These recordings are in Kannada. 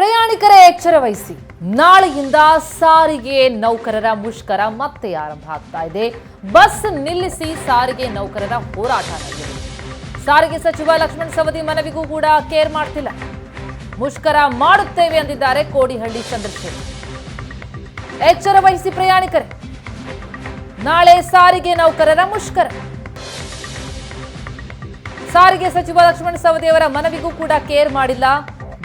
ಪ್ರಯಾಣಿಕರೇ ಎಚ್ಚರ ವಹಿಸಿ. ನಾಳೆಯಿಂದ ಸಾರಿಗೆ ನೌಕರರ ಮುಷ್ಕರ ಮತ್ತೆ ಆರಂಭ ಆಗ್ತಾ ಇದೆ. ಬಸ್ ನಿಲ್ಲಿಸಿ ಸಾರಿಗೆ ನೌಕರರ ಹೋರಾಟ ನಡೆದಿದೆ. ಸಾರಿಗೆ ಸಚಿವ ಲಕ್ಷ್ಮಣ ಸವದಿ ಮನವಿಗೂ ಕೂಡ ಕೇರ್ ಮಾಡ್ತಿಲ್ಲ. ಮುಷ್ಕರ ಮಾಡುತ್ತೇವೆ ಅಂದಿದ್ದಾರೆ ಕೋಡಿಹಳ್ಳಿ ಚಂದ್ರಶೇಖರ್. ಎಚ್ಚರ ವಹಿಸಿ ಪ್ರಯಾಣಿಕರೇ, ನಾಳೆ ಸಾರಿಗೆ ನೌಕರರ ಮುಷ್ಕರ. ಸಾರಿಗೆ ಸಚಿವ ಲಕ್ಷ್ಮಣ ಸವದಿ ಅವರ ಮನವಿಗೂ ಕೂಡ ಕೇರ್ ಮಾಡಿಲ್ಲ.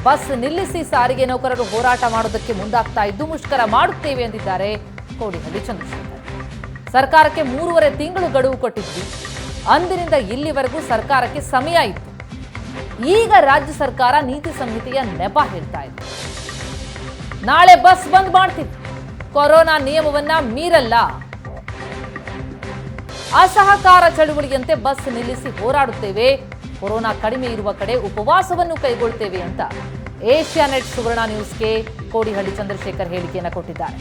ಬಸ್ ನಿಲ್ಲಿಸಿ ಸಾರಿಗೆ ನೌಕರರು ಹೋರಾಟ ಮಾಡೋದಕ್ಕೆ ಮುಂದಾಗ್ತಾ ಇದ್ದು ಮುಷ್ಕರ ಮಾಡುತ್ತೇವೆ ಎಂದಿದ್ದಾರೆ ಕೋಡಿಹಳ್ಳಿ ಚಂದ್ರಶೇಖರ್. ಸರ್ಕಾರಕ್ಕೆ 3.5 ತಿಂಗಳು ಗಡುವು ಕೊಟ್ಟಿದ್ವಿ. ಅಂದಿನಿಂದ ಇಲ್ಲಿವರೆಗೂ ಸರ್ಕಾರಕ್ಕೆ ಸಮಯ ಇತ್ತು. ಈಗ ರಾಜ್ಯ ಸರ್ಕಾರ ನೀತಿ ಸಂಹಿತೆಯ ನೆಪ ಹೇಳ್ತಾ ಇದೆ. ನಾಳೆ ಬಸ್ ಬಂದ್ ಮಾಡ್ತೀವಿ, ಕೊರೋನಾ ನಿಯಮವನ್ನ ಮೀರಲ್ಲ. ಅಸಹಕಾರ ಚಳುವಳಿಯಂತೆ ಬಸ್ ನಿಲ್ಲಿಸಿ ಹೋರಾಡುತ್ತೇವೆ. ಕೊರೋನಾ ಕಡಿಮೆ ಇರುವ ಕಡೆ ಉಪವಾಸವನ್ನು ಕೈಗೊಳ್ಳುತ್ತೇವೆ ಅಂತ ಏಷ್ಯಾನೆಟ್ ಸುವರ್ಣ ನ್ಯೂಸ್ಗೆ ಕೋಡಿಹಳ್ಳಿ ಚಂದ್ರಶೇಖರ್ ಹೇಳಿಕೆಯನ್ನು ಕೊಟ್ಟಿದ್ದಾರೆ.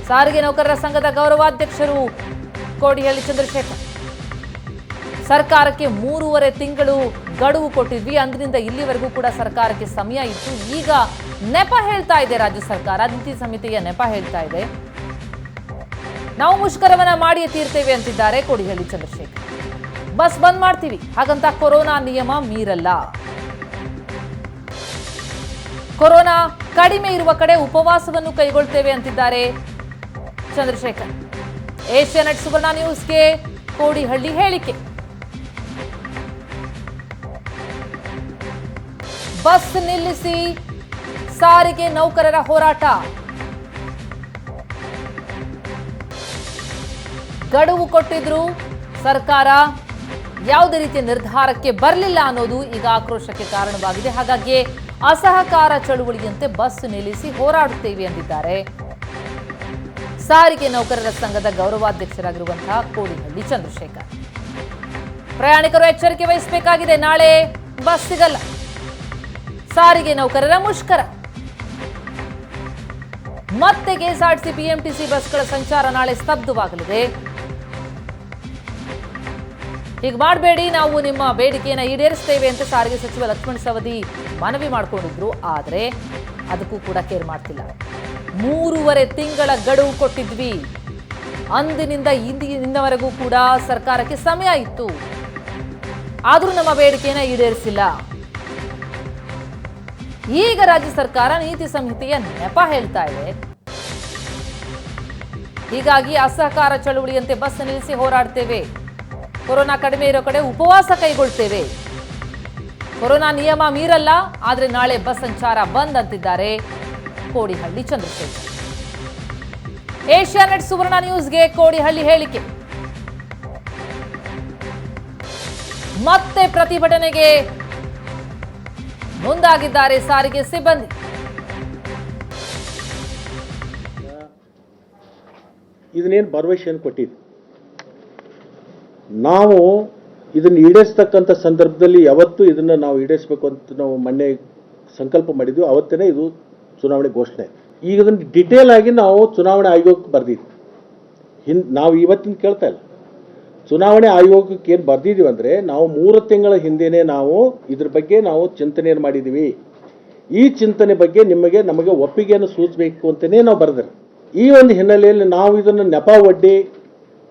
ಸಾರಿಗೆ ನೌಕರರ ಸಂಘದ ಗೌರವಾಧ್ಯಕ್ಷರು ಕೋಡಿಹಳ್ಳಿ ಚಂದ್ರಶೇಖರ್, ಸರ್ಕಾರಕ್ಕೆ 3.5 ತಿಂಗಳು ಗಡುವು ಕೊಟ್ಟಿದ್ವಿ. ಅಂದಿನಿಂದ ಇಲ್ಲಿವರೆಗೂ ಕೂಡ ಸರ್ಕಾರಕ್ಕೆ ಸಮಯ ಇತ್ತು. ಈಗ ನೆಪ ಹೇಳ್ತಾ ಇದೆ ರಾಜ್ಯ ಸರ್ಕಾರ, ನೀತಿ ಸಂಹಿತೆಯ ನೆಪ ಹೇಳ್ತಾ ಇದೆ. ನಾವು ಮುಷ್ಕರವನ್ನ ಮಾಡಿಯೇ ತೀರ್ತೇವೆ ಅಂತಿದ್ದಾರೆ ಕೋಡಿಹಳ್ಳಿ ಚಂದ್ರಶೇಖರ್. ಬಸ್ ಬಂದ್ ಮಾಡ್ತೀವಿ, ಹಾಗಂತ ಕೊರೋನಾ ನಿಯಮ ಮೀರಲ್ಲ. ಕೊರೋನಾ ಕಡಿಮೆ ಇರುವ ಕಡೆ ಉಪವಾಸವನ್ನು ಕೈಗೊಳ್ತೇವೆ ಅಂತಿದ್ದಾರೆ ಚಂದ್ರಶೇಖರ್. ಏಷ್ಯಾನೆಟ್ ಸುವರ್ಣ ನ್ಯೂಸ್ಗೆ ಕೋಡಿಹಳ್ಳಿ ಹೇಳಿಕೆ. ಬಸ್ ನಿಲ್ಲಿಸಿ ಸಾರಿಗೆ ನೌಕರರ ಹೋರಾಟ. ಗಡುವು ಕೊಟ್ಟಿದ್ರು ಸರ್ಕಾರ, ಯಾವುದೇ ರೀತಿಯ ನಿರ್ಧಾರಕ್ಕೆ ಬರಲಿಲ್ಲ ಅನ್ನೋದು ಈಗ ಆಕ್ರೋಶಕ್ಕೆ ಕಾರಣವಾಗಿದೆ. ಹಾಗಾಗಿ ಅಸಹಕಾರ ಚಳುವಳಿಯಂತೆ ಬಸ್ ನಿಲ್ಲಿಸಿ ಹೋರಾಡುತ್ತೇವೆ ಎಂದಿದ್ದಾರೆ ಸಾರಿಗೆ ನೌಕರರ ಸಂಘದ ಗೌರವಾಧ್ಯಕ್ಷರಾಗಿರುವಂತಹ ಕೋಡಿಹಳ್ಳಿ ಚಂದ್ರಶೇಖರ್. ಪ್ರಯಾಣಿಕರು ಎಚ್ಚರಿಕೆ ವಹಿಸಬೇಕಾಗಿದೆ. ನಾಳೆ ಬಸ್ ಸಿಗಲ್ಲ. ಸಾರಿಗೆ ನೌಕರರ ಮುಷ್ಕರ. ಮತ್ತೆ ಕೆಎಸ್ಆರ್ಟಿಸಿ ಬಿಎಂಟಿಸಿ ಬಸ್ಗಳ ಸಂಚಾರ ನಾಳೆ ಸ್ತಬ್ಧವಾಗಲಿದೆ. ಹೀಗೆ ಮಾಡಬೇಡಿ, ನಾವು ನಿಮ್ಮ ಬೇಡಿಕೆಯನ್ನು ಈಡೇರಿಸ್ತೇವೆ ಅಂತ ಸಾರಿಗೆ ಸಚಿವ ಲಕ್ಷ್ಮಣ ಸವದಿ ಮನವಿ ಮಾಡಿಕೊಂಡಿದ್ರು. ಆದರೆ ಅದಕ್ಕೂ ಕೂಡ ಕೇರ್ ಮಾಡ್ತಿಲ್ಲ. 3.5 ತಿಂಗಳ ಗಡುವು ಕೊಟ್ಟಿದ್ವಿ. ಅಂದಿನಿಂದ ಇಂದಿನವರೆಗೂ ಕೂಡ ಸರ್ಕಾರಕ್ಕೆ ಸಮಯ ಇತ್ತು. ಆದರೂ ನಮ್ಮ ಬೇಡಿಕೆಯನ್ನು ಈಡೇರಿಸಿಲ್ಲ. ಈಗ ರಾಜ್ಯ ಸರ್ಕಾರ ನೀತಿ ಸಂಹಿತೆಯ ನೆಪ ಹೇಳ್ತಾ ಇದೆ. ಹೀಗಾಗಿ ಅಸಹಕಾರ ಚಳುವಳಿಯಂತೆ ಬಸ್ ನಿಲ್ಲಿಸಿ ಹೋರಾಡ್ತೇವೆ. ಕೊರೋನಾ ಕಡಿಮೆ ಇರೋ ಕಡೆ ಉಪವಾಸ ಕೈಗೊಳ್ತೇವೆ. ಕೊರೋನಾ ನಿಯಮ ಮೀರಲ್ಲ, ಆದ್ರೆ ನಾಳೆ ಬಸ್ ಸಂಚಾರ ಬಂದ್ ಅಂತಿದ್ದಾರೆ ಕೋಡಿಹಳ್ಳಿ ಚಂದ್ರಶೇಖರ್. ಏಷ್ಯಾನೆಟ್ ಸುವರ್ಣ ನ್ಯೂಸ್ಗೆ ಕೋಡಿಹಳ್ಳಿ ಹೇಳಿಕೆ. ಮತ್ತೆ ಪ್ರತಿಭಟನೆಗೆ ಮುಂದಾಗಿದ್ದಾರೆ ಸಾರಿಗೆ ಸಿಬ್ಬಂದಿ. ಇದನ್ನೇನು ಭರವಸೆಯನ್ನು ಕೊಟ್ಟಿದ್ದು, ನಾವು ಇದನ್ನು ಈಡೇರಿಸ್ತಕ್ಕಂಥ ಸಂದರ್ಭದಲ್ಲಿ ಯಾವತ್ತು ಇದನ್ನು ನಾವು ಈಡೇರಿಸಬೇಕು ಅಂತ ನಾವು ಮೊನ್ನೆ ಸಂಕಲ್ಪ ಮಾಡಿದ್ವಿ. ಅವತ್ತೇ ಇದು ಚುನಾವಣೆ ಘೋಷಣೆ. ಈಗ ಇದನ್ನು ಡಿಟೇಲ್ ಆಗಿ ನಾವು ಚುನಾವಣೆ ಆಯೋಗಕ್ಕೆ ಬರ್ದಿದ್ವಿ. ನಾವು ಇವತ್ತಿನ ಕೇಳ್ತಾ ಇಲ್ಲ. ಚುನಾವಣೆ ಆಯೋಗಕ್ಕೆ ಏನು ಬರ್ದಿದ್ದೀವಿ ಅಂದರೆ, ನಾವು 3 ತಿಂಗಳ ಹಿಂದೆಯೇ ನಾವು ಇದ್ರ ಬಗ್ಗೆ ನಾವು ಚಿಂತನೆಯನ್ನು ಮಾಡಿದ್ದೀವಿ. ಈ ಚಿಂತನೆ ಬಗ್ಗೆ ನಮಗೆ ಒಪ್ಪಿಗೆಯನ್ನು ಸೂಚಿಸಬೇಕು ಅಂತಲೇ ನಾವು ಬರೆದ್ರೆ, ಈ ಒಂದು ಹಿನ್ನೆಲೆಯಲ್ಲಿ ನಾವು ಇದನ್ನು ನೆಪ ಒಡ್ಡಿ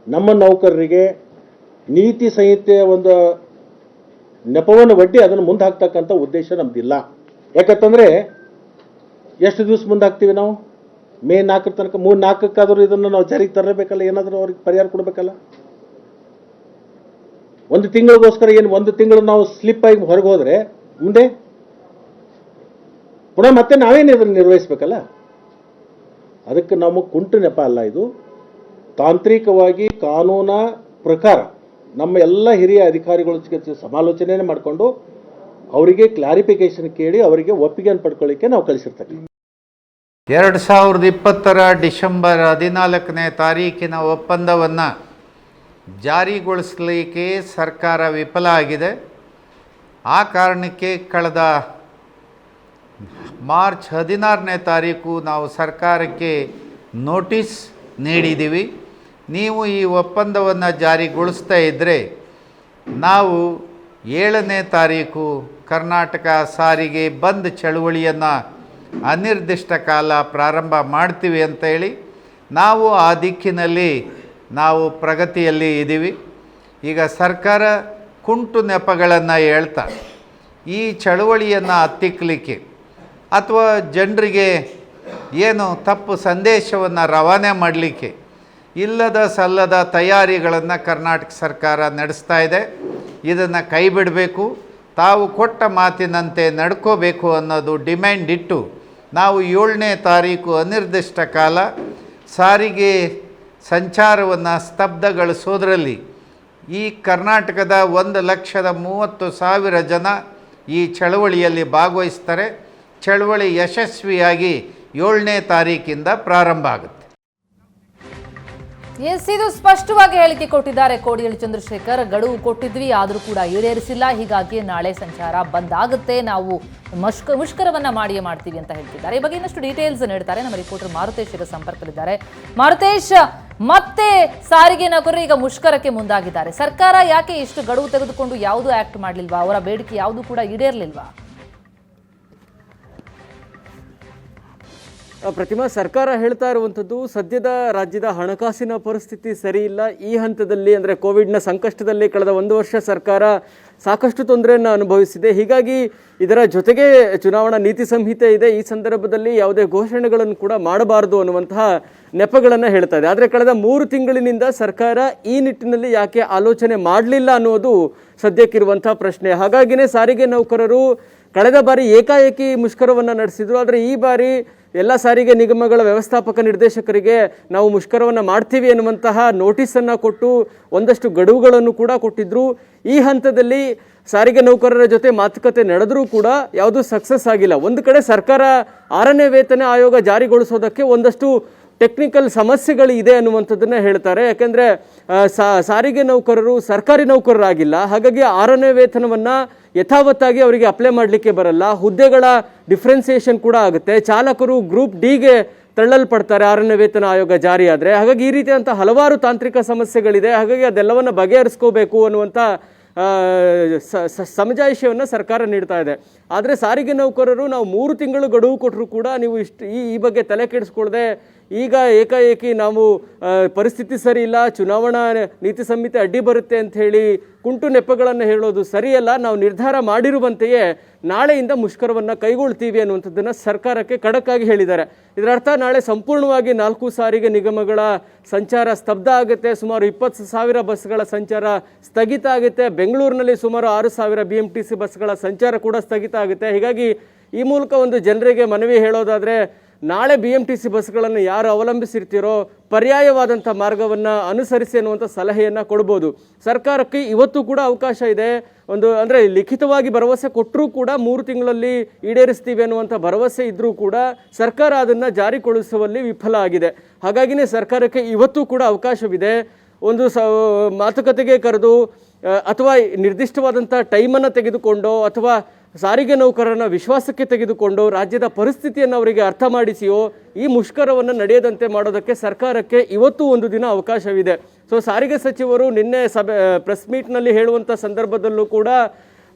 ನಮ್ಮ ನೌಕರರಿಗೆ ನೀತಿ ಸಂಹಿತೆಯ ಒಂದು ನೆಪವನ್ನು ಒಡ್ಡಿ ಅದನ್ನು ಮುಂದೆ ಹಾಕ್ತಕ್ಕಂಥ ಉದ್ದೇಶ ನಮ್ದಿಲ್ಲ. ಯಾಕಂತಂದರೆ ಎಷ್ಟು ದಿವಸ ಮುಂದೆ ಹಾಕ್ತೀವಿ ನಾವು? ಮೇ 4 ತನಕ 3-4ಕ್ಕಾದರೂ ಇದನ್ನು ನಾವು ಜಾರಿಗೆ ತರಬೇಕಲ್ಲ, ಏನಾದರೂ ಅವ್ರಿಗೆ ಪರಿಹಾರ ಕೊಡಬೇಕಲ್ಲ. 1 ತಿಂಗಳಿಗೋಸ್ಕರ ಏನು 1 ತಿಂಗಳು ನಾವು ಸ್ಲಿಪ್ ಆಗಿ ಹೊರಗೆ ಹೋದರೆ ಮುಂದೆ ಪುನಃ ಮತ್ತೆ ನಾವೇನು ಇದನ್ನು ನಿರ್ವಹಿಸಬೇಕಲ್ಲ. ಅದಕ್ಕೆ ನಮಗೆ ಕುಂಟು ನೆಪ ಅಲ್ಲ ಇದು. ತಾಂತ್ರಿಕವಾಗಿ ಕಾನೂನ ಪ್ರಕಾರ ನಮ್ಮ ಎಲ್ಲ ಹಿರಿಯ ಅಧಿಕಾರಿಗಳ ಜೊತೆ ಸಮಾಲೋಚನೆ ಮಾಡಿಕೊಂಡು ಅವರಿಗೆ ಕ್ಲಾರಿಫಿಕೇಶನ್ ಕೇಳಿ ಅವರಿಗೆ ಒಪ್ಪಿಗೆಯನ್ನು ಪಡ್ಕೊಳ್ಳಿಕ್ಕೆ ನಾವು ಕಳಿಸಿರ್ತೇವೆ. 2020 ಡಿಸೆಂಬರ್ 14ನೇ ತಾರೀಕಿನ ಒಪ್ಪಂದವನ್ನು ಜಾರಿಗೊಳಿಸಲಿಕ್ಕೆ ಸರ್ಕಾರ ವಿಫಲ ಆಗಿದೆ. ಆ ಕಾರಣಕ್ಕೆ ಕಳೆದ ಮಾರ್ಚ್ 16ನೇ ತಾರೀಕು ನಾವು ಸರ್ಕಾರಕ್ಕೆ ನೋಟಿಸ್ ನೀಡಿದ್ದೀವಿ. ನೀವು ಈ ಒಪ್ಪಂದವನ್ನು ಜಾರಿಗೊಳಿಸ್ತಾ ಇದ್ದರೆ ನಾವು 7ನೇ ತಾರೀಕು ಕರ್ನಾಟಕ ಸಾರಿಗೆ ಬಂದ್ ಚಳುವಳಿಯನ್ನು ಅನಿರ್ದಿಷ್ಟ ಕಾಲ ಪ್ರಾರಂಭ ಮಾಡ್ತೀವಿ ಅಂತೇಳಿ ನಾವು ಆ ದಿಕ್ಕಿನಲ್ಲಿ ನಾವು ಪ್ರಗತಿಯಲ್ಲಿ ಇದ್ದೀವಿ. ಈಗ ಸರ್ಕಾರ ಕುಂಟು ನೆಪಗಳನ್ನು ಹೇಳ್ತಾ ಈ ಚಳುವಳಿಯನ್ನು ಹತ್ತಿಕ್ಕಲಿಕ್ಕೆ ಅಥವಾ ಜನರಿಗೆ ಏನು ತಪ್ಪು ಸಂದೇಶವನ್ನು ರವಾನೆ ಮಾಡಲಿಕ್ಕೆ ಇಲ್ಲದ ಸಲ್ಲದ ತಯಾರಿಗಳನ್ನು ಕರ್ನಾಟಕ ಸರ್ಕಾರ ನಡೆಸ್ತಾ ಇದೆ. ಇದನ್ನು ಕೈ ಬಿಡಬೇಕು, ತಾವು ಕೊಟ್ಟ ಮಾತಿನಂತೆ ನಡ್ಕೋಬೇಕು ಅನ್ನೋದು ಡಿಮ್ಯಾಂಡ್ ಇಟ್ಟು ನಾವು 7ನೇ ತಾರೀಕು ಅನಿರ್ದಿಷ್ಟ ಕಾಲ ಸಾರಿಗೆ ಸಂಚಾರವನ್ನು ಸ್ತಬ್ಧಗೊಳಿಸೋದ್ರಲ್ಲಿ ಈ ಕರ್ನಾಟಕದ 1,30,30,000 ಜನ ಈ ಚಳವಳಿಯಲ್ಲಿ ಭಾಗವಹಿಸ್ತಾರೆ. ಚಳವಳಿ ಯಶಸ್ವಿಯಾಗಿ 7ನೇ ತಾರೀಕಿಂದ ಪ್ರಾರಂಭ ಆಗುತ್ತೆ. ಎಸ್, ಇದು ಸ್ಪಷ್ಟವಾಗಿ ಹೇಳಿಕೆ ಕೊಟ್ಟಿದ್ದಾರೆ ಕೋಡಿಹಳ್ಳಿ ಚಂದ್ರಶೇಖರ್. ಗಡುವು ಕೊಟ್ಟಿದ್ವಿ, ಆದರೂ ಕೂಡ ಈಡೇರಿಸಿಲ್ಲ, ಹೀಗಾಗಿ ನಾಳೆ ಸಂಚಾರ ಬಂದ್ ಆಗುತ್ತೆ, ನಾವು ಮುಷ್ಕರವನ್ನ ಮಾಡಿಯೇ ಮಾಡ್ತೀವಿ ಅಂತ ಹೇಳ್ತಿದ್ದಾರೆ. ಈ ಬಗ್ಗೆ ಇನ್ನಷ್ಟು ಡೀಟೇಲ್ಸ್ ನೀಡ್ತಾರೆ ನಮ್ಮ ರಿಪೋರ್ಟರ್ ಮಾರುತೇಶ್ ಈಗ ಸಂಪರ್ಕದಲ್ಲಿದ್ದಾರೆ. ಮಾರುತೇಶ್, ಮತ್ತೆ ಸಾರಿಗೆ ನೌಕರರು ಈಗ ಮುಷ್ಕರಕ್ಕೆ ಮುಂದಾಗಿದ್ದಾರೆ. ಸರ್ಕಾರ ಯಾಕೆ ಇಷ್ಟು ಗಡುವು ತೆಗೆದುಕೊಂಡು ಯಾವುದು ಆಕ್ಟ್ ಮಾಡಲಿಲ್ವಾ? ಅವರ ಬೇಡಿಕೆ ಯಾವುದು ಕೂಡ ಈಡೇರಲಿಲ್ವಾ? ಪ್ರತಿಮಾ, ಸರ್ಕಾರ ಹೇಳ್ತಾ ಇರುವಂಥದ್ದು ಸದ್ಯದ ರಾಜ್ಯದ ಹಣಕಾಸಿನ ಪರಿಸ್ಥಿತಿ ಸರಿ ಇಲ್ಲ. ಈ ಹಂತದಲ್ಲಿ ಅಂದರೆ ಕೋವಿಡ್ನ ಸಂಕಷ್ಟದಲ್ಲಿ ಕಳೆದ 1 ವರ್ಷ ಸರ್ಕಾರ ಸಾಕಷ್ಟು ತೊಂದರೆಯನ್ನು ಅನುಭವಿಸಿದೆ. ಹೀಗಾಗಿ ಇದರ ಜೊತೆಗೆ ಚುನಾವಣಾ ನೀತಿ ಸಂಹಿತೆ ಇದೆ. ಈ ಸಂದರ್ಭದಲ್ಲಿ ಯಾವುದೇ ಘೋಷಣೆಗಳನ್ನು ಕೂಡ ಮಾಡಬಾರದು ಅನ್ನುವಂತಹ ನೆಪಗಳನ್ನು ಹೇಳ್ತಾ ಇದೆ. ಆದರೆ ಕಳೆದ 3 ತಿಂಗಳಿನಿಂದ ಸರ್ಕಾರ ಈ ನಿಟ್ಟಿನಲ್ಲಿ ಯಾಕೆ ಆಲೋಚನೆ ಮಾಡಲಿಲ್ಲ ಅನ್ನೋದು ಸದ್ಯಕ್ಕಿರುವಂಥ ಪ್ರಶ್ನೆ. ಹಾಗಾಗಿನೇ ಸಾರಿಗೆ ನೌಕರರು ಕಳೆದ ಬಾರಿ ಏಕಾಏಕಿ ಮುಷ್ಕರವನ್ನು ನಡೆಸಿದ್ರು. ಆದರೆ ಈ ಬಾರಿ ಎಲ್ಲ ಸಾರಿಗೆ ನಿಗಮಗಳ ವ್ಯವಸ್ಥಾಪಕ ನಿರ್ದೇಶಕರಿಗೆ ನಾವು ಮುಷ್ಕರವನ್ನು ಮಾಡ್ತೀವಿ ಎನ್ನುವಂತಹ ನೋಟಿಸನ್ನು ಕೊಟ್ಟು ಒಂದಷ್ಟು ಗಡುವುಗಳನ್ನು ಕೂಡ ಕೊಟ್ಟಿದ್ದರು. ಈ ಹಂತದಲ್ಲಿ ಸಾರಿಗೆ ನೌಕರರ ಜೊತೆ ಮಾತುಕತೆ ನಡೆದರೂ ಕೂಡ ಯಾವುದೂ ಸಕ್ಸಸ್ ಆಗಿಲ್ಲ. ಒಂದು ಕಡೆ ಸರ್ಕಾರ 6ನೇ ವೇತನ ಆಯೋಗ ಜಾರಿಗೊಳಿಸೋದಕ್ಕೆ ಒಂದಷ್ಟು ಟೆಕ್ನಿಕಲ್ ಸಮಸ್ಯೆಗಳು ಇದೆ ಅನ್ನುವಂಥದ್ದನ್ನು ಹೇಳ್ತಾರೆ. ಯಾಕೆಂದರೆ ಸಾರಿಗೆ ನೌಕರರು ಸರ್ಕಾರಿ ನೌಕರರಾಗಿಲ್ಲ. ಹಾಗಾಗಿ 6ನೇ ವೇತನವನ್ನು ಯಥಾವತ್ತಾಗಿ ಅವರಿಗೆ ಅಪ್ಲೈ ಮಾಡಲಿಕ್ಕೆ ಬರಲ್ಲ. ಹುದ್ದೆಗಳ ಡಿಫ್ರೆನ್ಸಿಯೇಷನ್ ಕೂಡ ಆಗುತ್ತೆ. ಚಾಲಕರು ಗ್ರೂಪ್ ಡಿಗೆ ತಳ್ಳಲ್ಪಡ್ತಾರೆ 6ನೇ ವೇತನ ಆಯೋಗ ಜಾರಿಯಾದರೆ. ಹಾಗಾಗಿ ಈ ರೀತಿಯಂಥ ಹಲವಾರು ತಾಂತ್ರಿಕ ಸಮಸ್ಯೆಗಳಿದೆ. ಹಾಗಾಗಿ ಅದೆಲ್ಲವನ್ನು ಬಗೆಹರಿಸ್ಕೋಬೇಕು ಅನ್ನುವಂಥ ಸಮಜಾಯಿಷಿಯನ್ನು ಸರ್ಕಾರ ನೀಡ್ತಾ ಇದೆ. ಆದರೆ ಸಾರಿಗೆ ನೌಕರರು ನಾವು 3 ತಿಂಗಳು ಗಡುವು ಕೊಟ್ಟರು ಕೂಡ ನೀವು ಈ ಬಗ್ಗೆ ತಲೆ ಕೆಡಿಸ್ಕೊಳ್ದೆ ಈಗ ಏಕಾಏಕಿ ನಾವು ಪರಿಸ್ಥಿತಿ ಸರಿ ಇಲ್ಲ, ಚುನಾವಣಾ ನೀತಿ ಸಂಹಿತೆ ಅಡ್ಡಿ ಬರುತ್ತೆ ಅಂತ ಹೇಳಿ ಕುಂಟು ನೆಪಗಳನ್ನು ಹೇಳೋದು ಸರಿಯಲ್ಲ. ನಾವು ನಿರ್ಧಾರ ಮಾಡಿರುವಂತೆಯೇ ನಾಳೆಯಿಂದ ಮುಷ್ಕರವನ್ನು ಕೈಗೊಳ್ತೀವಿ ಅನ್ನುವಂಥದ್ದನ್ನು ಸರ್ಕಾರಕ್ಕೆ ಖಡಕ್ಕಾಗಿ ಹೇಳಿದ್ದಾರೆ. ಇದರ ಅರ್ಥ ನಾಳೆ ಸಂಪೂರ್ಣವಾಗಿ 4 ಸಾರಿಗೆ ನಿಗಮಗಳ ಸಂಚಾರ ಸ್ತಬ್ಧ ಆಗುತ್ತೆ. ಸುಮಾರು 20,000 ಬಸ್ಗಳ ಸಂಚಾರ ಸ್ಥಗಿತ ಆಗುತ್ತೆ. ಬೆಂಗಳೂರಿನಲ್ಲಿ ಸುಮಾರು 6,000 BMTC ಬಸ್ಗಳ ಸಂಚಾರ ಕೂಡ ಸ್ಥಗಿತ ಆಗುತ್ತೆ. ಹೀಗಾಗಿ ಈ ಮೂಲಕ ಒಂದು ಜನರಿಗೆ ಮನವಿ ಹೇಳೋದಾದರೆ, ನಾಳೆ BMTC ಬಸ್ಗಳನ್ನು ಯಾರು ಅವಲಂಬಿಸಿರ್ತೀರೋ ಪರ್ಯಾಯವಾದಂಥ ಮಾರ್ಗವನ್ನು ಅನುಸರಿಸಿ ಅನ್ನುವಂಥ ಸಲಹೆಯನ್ನು ಕೊಡ್ಬೋದು. ಸರ್ಕಾರಕ್ಕೆ ಇವತ್ತು ಕೂಡ ಅವಕಾಶ ಇದೆ. ಅಂದರೆ ಲಿಖಿತವಾಗಿ ಭರವಸೆ ಕೊಟ್ಟರೂ ಕೂಡ 3 ತಿಂಗಳಲ್ಲಿ ಈಡೇರಿಸ್ತೀವಿ ಅನ್ನುವಂಥ ಭರವಸೆ ಇದ್ದರೂ ಕೂಡ ಸರ್ಕಾರ ಅದನ್ನು ಜಾರಿಗೊಳಿಸುವಲ್ಲಿ ವಿಫಲ ಆಗಿದೆ. ಹಾಗಾಗಿನೇ ಸರ್ಕಾರಕ್ಕೆ ಇವತ್ತು ಕೂಡ ಅವಕಾಶವಿದೆ. ಒಂದು ಮಾತುಕತೆಗೆ ಕರೆದು ಅಥವಾ ನಿರ್ದಿಷ್ಟವಾದಂಥ ಟೈಮನ್ನು ತೆಗೆದುಕೊಂಡು ಅಥವಾ ಸಾರಿಗೆ ನೌಕರರನ್ನ ವಿಶ್ವಾಸಕ್ಕೆ ತೆಗೆದುಕೊಂಡು ರಾಜ್ಯದ ಪರಿಸ್ಥಿತಿಯನ್ನು ಅವರಿಗೆ ಅರ್ಥ ಮಾಡಿಸಿಯೋ ಈ ಮುಷ್ಕರವನ್ನು ನಡೆಯದಂತೆ ಮಾಡೋದಕ್ಕೆ ಸರ್ಕಾರಕ್ಕೆ ಇವತ್ತು ಒಂದು ದಿನ ಅವಕಾಶವಿದೆ. ಸಾರಿಗೆ ಸಚಿವರು ನಿನ್ನೆ ಪ್ರೆಸ್ ಮೀಟ್ನಲ್ಲಿ ಹೇಳುವಂಥ ಸಂದರ್ಭದಲ್ಲೂ ಕೂಡ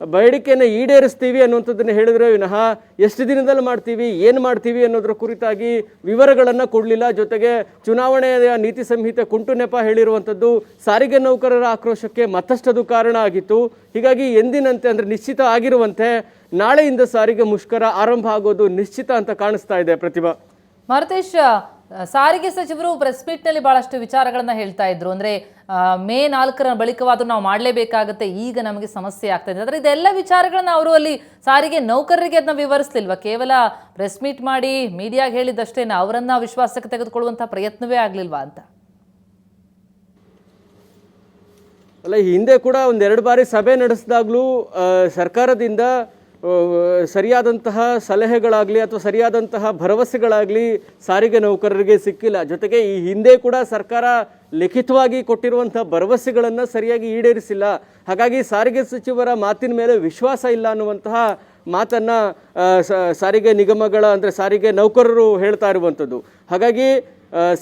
ಬೇಡಿಕೆಯನ್ನು ಈಡೇರಿಸ್ತೀವಿ ಅನ್ನುವಂಥದ್ದನ್ನು ಹೇಳಿದರೆ ವಿನಃ ಎಷ್ಟು ದಿನದಲ್ಲಿ ಮಾಡ್ತೀವಿ, ಏನು ಮಾಡ್ತೀವಿ ಅನ್ನೋದ್ರ ಕುರಿತಾಗಿ ವಿವರಗಳನ್ನು ಕೊಡಲಿಲ್ಲ. ಜೊತೆಗೆ ಚುನಾವಣೆಯ ನೀತಿ ಸಂಹಿತೆ ಕುಂಟು ನೆಪ ಹೇಳಿರುವಂಥದ್ದು ಸಾರಿಗೆ ನೌಕರರ ಆಕ್ರೋಶಕ್ಕೆ ಮತ್ತಷ್ಟದು ಕಾರಣ ಆಗಿತ್ತು. ಹೀಗಾಗಿ ಎಂದಿನಂತೆ ಅಂದರೆ ನಿಶ್ಚಿತ ಆಗಿರುವಂತೆ ನಾಳೆಯಿಂದ ಸಾರಿಗೆ ಮುಷ್ಕರ ಆರಂಭ ಆಗೋದು ನಿಶ್ಚಿತ ಅಂತ ಕಾಣಿಸ್ತಾ ಇದೆ. ಪ್ರತಿಭಾ. ಮಾರುತೇಶ್, ಸಾರಿಗೆ ಸಚಿವರು ಪ್ರೆಸ್ ಮೀಟ್ನಲ್ಲಿ ಬಹಳಷ್ಟು ವಿಚಾರಗಳನ್ನ ಹೇಳ್ತಾ ಇದ್ರು. ಅಂದ್ರೆ ಮೇ 4ರ ಬಳಿಕವಾದ್ರೂ ನಾವು ಮಾಡಲೇಬೇಕಾಗುತ್ತೆ, ಈಗ ನಮಗೆ ಸಮಸ್ಯೆ ಆಗ್ತಾ ಇದೆ. ಆದರೆ ಇದೆಲ್ಲ ವಿಚಾರಗಳನ್ನ ಅವರು ಅಲ್ಲಿ ಸಾರಿಗೆ ನೌಕರರಿಗೆ ಅದನ್ನ ವಿವರಿಸಲಿಲ್ವಾ? ಕೇವಲ ಪ್ರೆಸ್ ಮೀಟ್ ಮಾಡಿ ಮೀಡಿಯಾಗೆ ಹೇಳಿದಷ್ಟೇನ ಅವರನ್ನ ವಿಶ್ವಾಸಕ್ಕೆ ತೆಗೆದುಕೊಳ್ಳುವಂಥ ಪ್ರಯತ್ನವೇ ಆಗಲಿಲ್ವಾ ಅಂತ? ಅಲ್ಲ, ಹಿಂದೆ ಕೂಡ 1-2 ಬಾರಿ ಸಭೆ ನಡೆಸಿದಾಗಲೂ ಸರ್ಕಾರದಿಂದ ಸರಿಯಾದಂತಹ ಸಲಹೆಗಳಾಗಲಿ ಅಥವಾ ಸರಿಯಾದಂತಹ ಭರವಸೆಗಳಾಗಲಿ ಸಾರಿಗೆ ನೌಕರರಿಗೆ ಸಿಕ್ಕಿಲ್ಲ. ಜೊತೆಗೆ ಈ ಹಿಂದೆ ಕೂಡ ಸರ್ಕಾರ ಲಿಖಿತವಾಗಿ ಕೊಟ್ಟಿರುವಂಥ ಭರವಸೆಗಳನ್ನು ಸರಿಯಾಗಿ ಈಡೇರಿಸಿಲ್ಲ. ಹಾಗಾಗಿ ಸಾರಿಗೆ ಸಚಿವರ ಮಾತಿನ ಮೇಲೆ ವಿಶ್ವಾಸ ಇಲ್ಲ ಅನ್ನುವಂತಹ ಮಾತನ್ನು ಸಾರಿಗೆ ನಿಗಮಗಳ ಅಂದರೆ ಸಾರಿಗೆ ನೌಕರರು ಹೇಳ್ತಾ ಇರುವಂಥದ್ದು. ಹಾಗಾಗಿ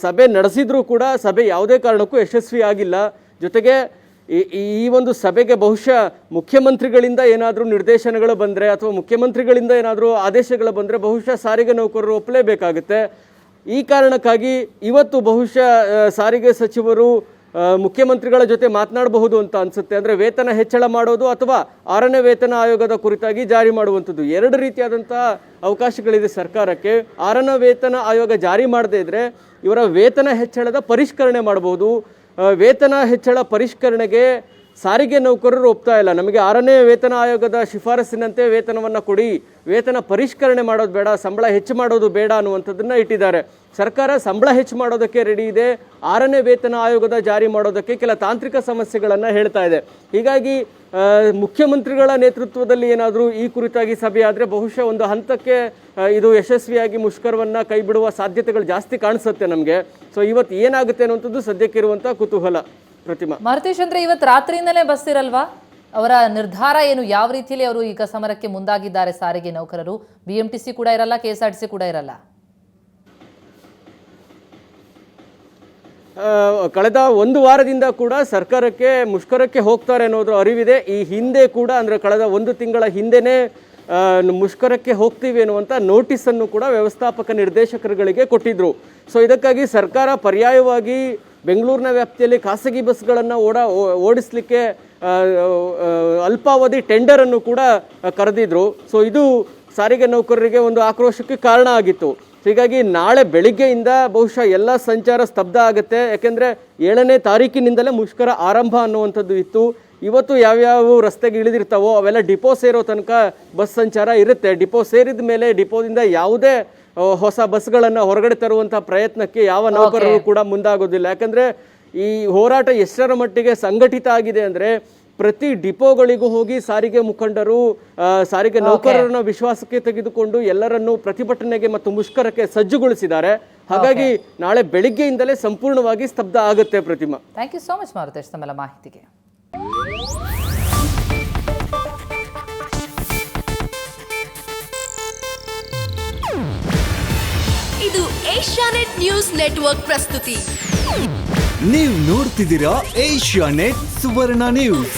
ಸಭೆ ನಡೆಸಿದ್ರೂ ಕೂಡ ಸಭೆ ಯಾವುದೇ ಕಾರಣಕ್ಕೂ ಯಶಸ್ವಿ ಆಗಿಲ್ಲ. ಜೊತೆಗೆ ಈ ಒಂದು ಸಭೆಗೆ ಬಹುಶಃ ಮುಖ್ಯಮಂತ್ರಿಗಳಿಂದ ಏನಾದರೂ ನಿರ್ದೇಶನಗಳು ಬಂದರೆ ಅಥವಾ ಮುಖ್ಯಮಂತ್ರಿಗಳಿಂದ ಏನಾದರೂ ಆದೇಶಗಳು ಬಂದರೆ ಬಹುಶಃ ಸಾರಿಗೆ ನೌಕರರು ಒಪ್ಪಲೇಬೇಕಾಗುತ್ತೆ. ಈ ಕಾರಣಕ್ಕಾಗಿ ಇವತ್ತು ಬಹುಶಃ ಸಾರಿಗೆ ಸಚಿವರು ಮುಖ್ಯಮಂತ್ರಿಗಳ ಜೊತೆ ಮಾತನಾಡಬಹುದು ಅಂತ ಅನಿಸುತ್ತೆ. ಅಂದರೆ ವೇತನ ಹೆಚ್ಚಳ ಮಾಡೋದು ಅಥವಾ 6ನೇ ವೇತನ ಆಯೋಗದ ಕುರಿತಾಗಿ ಜಾರಿ ಮಾಡುವಂಥದ್ದು, ಎರಡು ರೀತಿಯಾದಂಥ ಅವಕಾಶಗಳಿದೆ ಸರ್ಕಾರಕ್ಕೆ. 6ನೇ ವೇತನ ಆಯೋಗ ಜಾರಿ ಮಾಡದೇ ಇದ್ದರೆ ಇವರ ವೇತನ ಹೆಚ್ಚಳದ ಪರಿಷ್ಕರಣೆ ಮಾಡಬಹುದು. ವೇತನ ಹೆಚ್ಚಳ ಪರಿಷ್ಕರಣೆಗೆ ಸಾರಿಗೆ ನೌಕರರು ಒಪ್ತಾ ಇಲ್ಲ. ನಮಗೆ 6ನೇ ವೇತನ ಆಯೋಗದ ಶಿಫಾರಸಿನಂತೆ ವೇತನವನ್ನು ಕೊಡಿ, ವೇತನ ಪರಿಷ್ಕರಣೆ ಮಾಡೋದು ಬೇಡ, ಸಂಬಳ ಹೆಚ್ಚು ಮಾಡೋದು ಬೇಡ ಅನ್ನುವಂಥದ್ದನ್ನು ಇಟ್ಟಿದ್ದಾರೆ. ಸರ್ಕಾರ ಸಂಬಳ ಹೆಚ್ಚು ಮಾಡೋದಕ್ಕೆ ರೆಡಿ ಇದೆ, 6ನೇ ವೇತನ ಆಯೋಗದ ಜಾರಿ ಮಾಡೋದಕ್ಕೆ ಕೆಲ ತಾಂತ್ರಿಕ ಸಮಸ್ಯೆಗಳನ್ನು ಹೇಳ್ತಾ ಇದೆ. ಹೀಗಾಗಿ ಮುಖ್ಯಮಂತ್ರಿಗಳ ನೇತೃತ್ವದಲ್ಲಿ ಏನಾದರೂ ಈ ಕುರಿತಾಗಿ ಸಭೆ ಆದರೆ ಬಹುಶಃ ಒಂದು ಹಂತಕ್ಕೆ ಇದು ಯಶಸ್ವಿಯಾಗಿ ಮುಷ್ಕರವನ್ನು ಕೈ ಬಿಡುವ ಸಾಧ್ಯತೆಗಳು ಜಾಸ್ತಿ ಕಾಣಿಸುತ್ತೆ ನಮಗೆ. ಸೊ ಇವತ್ತು ಏನಾಗುತ್ತೆ ಅನ್ನುವಂಥದ್ದು ಸದ್ಯಕ್ಕಿರುವಂಥ ಕುತೂಹಲ. ಪ್ರತಿಮಾ, ಮಾರುತೇಶ್, ಅಂದ್ರೆ ಇವತ್ತು ರಾತ್ರಿಯಿಂದಲೇ ಬಸ್ ಇರಲ್ವಾ? ಅವರ ನಿರ್ಧಾರ ಏನು? ಯಾವ ರೀತಿಯಲ್ಲಿ ಅವರು ಈಗ ಸಮರಕ್ಕೆ ಮುಂದಾಗಿದ್ದಾರೆ ಸಾರಿಗೆ ನೌಕರರು? BMTC ಕೂಡ ಇರಲ್ಲ, KSRTC ಕೂಡ ಇರಲ್ಲ. ಕಳೆದ ಒಂದು ವಾರದಿಂದ ಕೂಡ ಸರ್ಕಾರಕ್ಕೆ ಮುಷ್ಕರಕ್ಕೆ ಹೋಗ್ತಾರೆ ಅನ್ನೋದ್ರ ಅರಿವಿದೆ. ಈ ಹಿಂದೆ ಕೂಡ ಅಂದರೆ ಕಳೆದ ಒಂದು ತಿಂಗಳ ಹಿಂದೆನೇ ಮುಷ್ಕರಕ್ಕೆ ಹೋಗ್ತೀವಿ ಅನ್ನುವಂಥ ನೋಟಿಸನ್ನು ಕೂಡ ವ್ಯವಸ್ಥಾಪಕ ನಿರ್ದೇಶಕರುಗಳಿಗೆ ಕೊಟ್ಟಿದ್ರು. ಸೊ ಇದಕ್ಕಾಗಿ ಸರ್ಕಾರ ಪರ್ಯಾಯವಾಗಿ ಬೆಂಗಳೂರಿನ ವ್ಯಾಪ್ತಿಯಲ್ಲಿ ಖಾಸಗಿ ಬಸ್ಗಳನ್ನು ಓಡಿಸಲಿಕ್ಕೆ ಅಲ್ಪಾವಧಿ ಟೆಂಡರನ್ನು ಕೂಡ ಕರೆದಿದ್ರು. ಸೊ ಇದು ಸಾರಿಗೆ ನೌಕರರಿಗೆ ಒಂದು ಆಕ್ರೋಶಕ್ಕೆ ಕಾರಣ ಆಗಿತ್ತು. ಹೀಗಾಗಿ ನಾಳೆ ಬೆಳಿಗ್ಗೆಯಿಂದ ಬಹುಶಃ ಎಲ್ಲ ಸಂಚಾರ ಸ್ತಬ್ಧ ಆಗುತ್ತೆ. ಯಾಕೆಂದರೆ 7ನೇ ತಾರೀಕಿನಿಂದಲೇ ಮುಷ್ಕರ ಆರಂಭ ಅನ್ನುವಂಥದ್ದು ಇತ್ತು. ಇವತ್ತು ಯಾವ್ಯಾವ ರಸ್ತೆಗೆ ಇಳಿದಿರ್ತಾವೋ ಅವೆಲ್ಲ ಡಿಪೋ ಸೇರೋ ತನಕ ಬಸ್ ಸಂಚಾರ ಇರುತ್ತೆ. ಡಿಪೋ ಸೇರಿದ ಮೇಲೆ ಡಿಪೋದಿಂದ ಯಾವುದೇ ಹೊಸ ಬಸ್ಗಳನ್ನು ಹೊರಗಡೆ ತರುವಂಥ ಪ್ರಯತ್ನಕ್ಕೆ ಯಾವ ನೌಕರರು ಕೂಡ ಮುಂದಾಗೋದಿಲ್ಲ. ಯಾಕಂದರೆ ಈ ಹೋರಾಟ ಎಷ್ಟರ ಮಟ್ಟಿಗೆ ಸಂಘಟಿತ ಆಗಿದೆ ಅಂದರೆ ಪ್ರತಿ ಡಿಪೋಗಳಿಗೂ ಹೋಗಿ ಸಾರಿಗೆ ಮುಖಂಡರು ಸಾರಿಗೆ ನೌಕರರನ್ನ ವಿಶ್ವಾಸಕ್ಕೆ ತೆಗೆದುಕೊಂಡು ಎಲ್ಲರನ್ನೂ ಪ್ರತಿಭಟನೆಗೆ ಮತ್ತು ಮುಷ್ಕರಕ್ಕೆ ಸಜ್ಜುಗೊಳಿಸಿದ್ದಾರೆ. ಹಾಗಾಗಿ ನಾಳೆ ಬೆಳಿಗ್ಗೆಯಿಂದಲೇ ಸಂಪೂರ್ಣವಾಗಿ ಸ್ತಬ್ಧ ಆಗುತ್ತೆ. Pratima, thank you so much Marutesh ತಮ್ಮೆಲ್ಲ ಮಾಹಿತಿಗೆ. ಇದು ಏಷ್ಯಾನೆಟ್ ನ್ಯೂಸ್ ನೆಟ್ವರ್ಕ್ ಪ್ರಸ್ತುತಿ. ನೀವು ನೋಡ್ತಿದ್ದೀರಾ ಏಷ್ಯಾನೆಟ್ ಸುವರ್ಣ ನ್ಯೂಸ್.